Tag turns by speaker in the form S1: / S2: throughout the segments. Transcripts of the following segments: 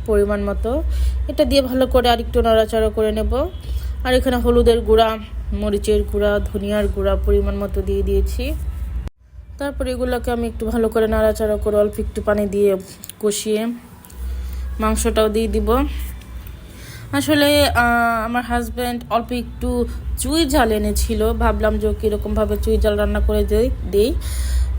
S1: পরিমাণ মতো। এটা দিয়ে ভালো করে আরেকটু নাড়াচাড়া করে নেব। আর এখানে হলুদের গুঁড়া, মরিচের গুঁড়া, ধনিয়ার গুঁড়া পরিমাণ মতো দিয়ে দিয়েছি। তারপর এগুলোকে আমি একটু ভালো করে নাড়াচাড়া করে অল্প একটু পানি দিয়ে কষিয়ে মাংসটাও দিয়ে দিব। আসলে আমার হাজব্যান্ড অল্প একটু চুই ঝাল এনেছিল, ভাবলাম যে কীরকমভাবে চুই ঝাল রান্না করে দিই।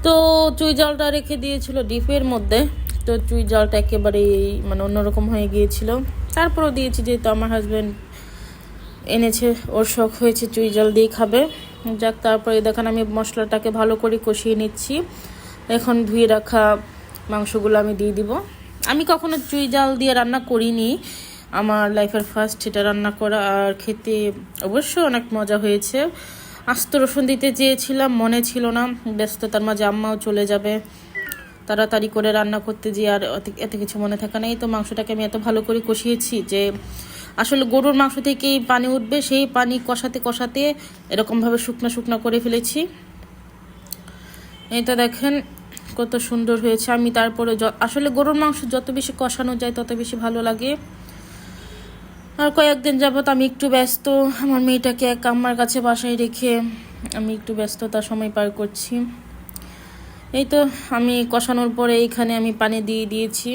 S1: তো চুই ঝালটা রেখে দিয়েছিল ডিপের মধ্যে, তো চুই ঝালটা একেবারেই মানে অন্যরকম হয়ে গিয়েছিল। তারপরও দিয়েছি, যেহেতু আমার হাজব্যান্ড এনেছে, ওর শখ হয়েছে চুই ঝাল দিয়ে খাবে। যাক, তারপরে দেখেন আমি মশলাটাকে ভালো করে কষিয়ে নিচ্ছি। এখন ধুয়ে রাখা মাংসগুলো আমি দিয়ে দিব। আমি কখনো চুই ঝাল দিয়ে রান্না করিনি, আমার লাইফের ফার্স্ট এটা রান্না করা, আর খেতে অবশ্যই অনেক মজা হয়েছে। আস্ত রসুন দিতে চেয়েছিলাম, মনে ছিল না, ব্যস্ততার মাঝে আম্মাও চলে যাবে, তাড়াতাড়ি করে রান্না করতে যেয়ে আর এত কিছু মনে থাকে না। এই তো মাংসটাকে আমি এত ভালো করে কষিয়েছি যে আসলে গরুর মাংস থেকেই পানি উঠবে, সেই পানি কষাতে কষাতে এরকমভাবে শুকনো শুকনো করে ফেলেছি। এই তো দেখেন কত সুন্দর হয়েছে। আমি তারপরে আসলে গরুর মাংস যত বেশি কষানো যায় তত বেশি ভালো লাগে। আর কয়েকদিন যাবত আমি একটু ব্যস্ত, আমার মেয়েটাকে এক আম্মার কাছে বাসায় রেখে আমি একটু ব্যস্ততার সময় পার করছি। এই তো আমি কষানোর পরে এইখানে আমি পানি দিয়ে দিয়েছি,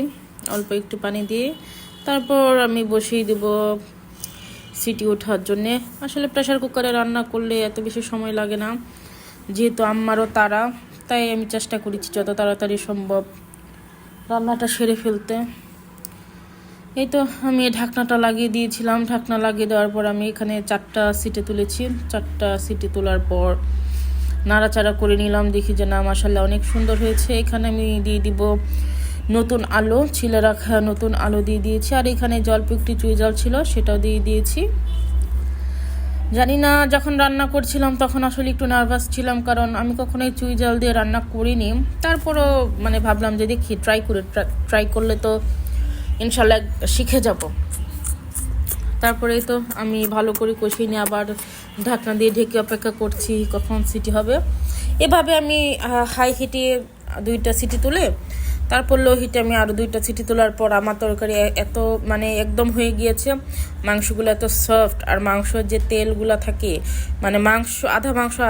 S1: অল্প একটু পানি দিয়ে। তারপর আমি বসিয়ে দেব সিটি ওঠার জন্যে। আসলে প্রেশার কুকারে রান্না করলে এত বেশি সময় লাগে না, যেহেতু আম্মারও তাড়া, তাই আমি চেষ্টা করেছি যত তাড়াতাড়ি সম্ভব রান্নাটা সেরে ফেলতে। এই তো আমি ঢাকনাটা লাগিয়ে দিয়েছিলাম। ঢাকনা লাগিয়ে দেওয়ার পর আমি এখানে 4টা সিটি তুলেছি। 4টা সিটি তোলার পর নাড়াচাড়া করে নিলাম, দেখি যে না মাশাআল্লাহ অনেক সুন্দর হয়েছে। এখানে আমি দিয়ে দিব নতুন আলু, ছিলে রাখা নতুন আলু দিয়ে দিয়েছি। আর এখানে অল্প একটু চুই ঝাল ছিল, সেটাও দিয়ে দিয়েছি। জানি না, যখন রান্না করছিলাম তখন আসলে একটু নার্ভাস ছিলাম, কারণ আমি কখনোই চুই ঝাল দিয়ে রান্না করিনি। তারপরও মানে ভাবলাম যে দেখি ট্রাই করলে তো ইনশাল্লাহ শিখে যাব। তারপরে তো আমি ভালো করে কষিয়ে নিয়ে আবার ঢাকনা দিয়ে ঢেকে অপেক্ষা করছি কখন সিটি হবে। এভাবে আমি হাই হিটে 2টা সিটি তুলে তারপর লো হিটে আমি আরও 2টা সিটি তোলার পর আমার তরকারি এত মানে একদম হয়ে গিয়েছে। মাংসগুলো এত সফট, আর মাংসের যে তেলগুলো থাকে, মানে মাংস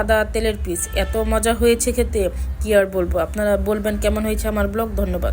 S1: আধা তেলের পিস, এত মজা হয়েছে খেতে, কি আর বলবো। আপনারা বলবেন কেমন হয়েছে আমার ব্লগ। ধন্যবাদ।